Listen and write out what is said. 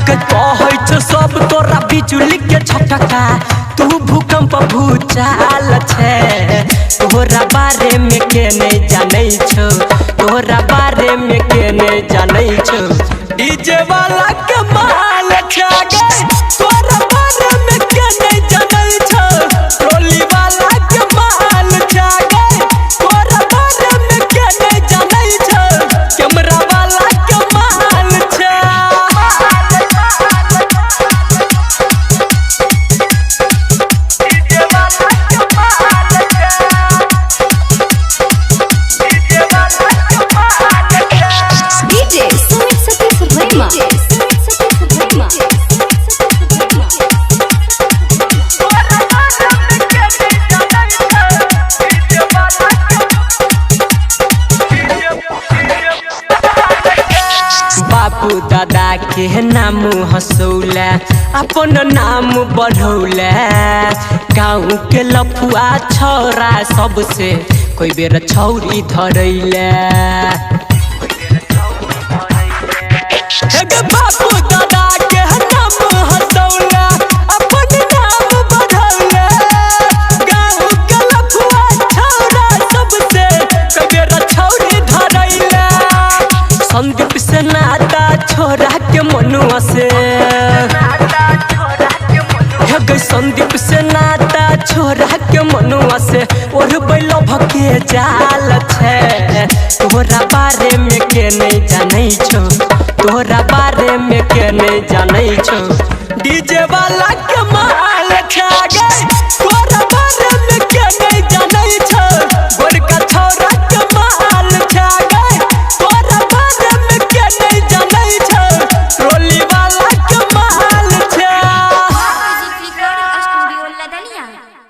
कहै छ सब तोरा बिजुली के झटका तू भूकंप भूचाल छे तोरा बारे में के नहीं जानै छो तोरा बारे में के नहीं जानै छो डीजे वाला के माल छा गए तोरा बारे में के नहीं जानै छो टोली वाला के माल छा गए तोरा बारे में के नहीं जानै छो कैमरा वाला के माल छा बापू दादा के नाम हंसौला अपन नाम बढ़ौला गाँव के लफुआ छोरा सबसे कोई बेर छौरी धरैला बापू दादा के नाम हंसौला अपन नाम बढ़ौला गाँव के लफुआ छोरा सबसे कोई बेर छौरी धरैला संदीप से नाता छोरा के मनुआ से संदीप से नाता छोरा के मनुआ से और बैलो भके जाल छे तोरा बारे में के नहीं जानै छो तोरा बारे में के नहीं जानै छो।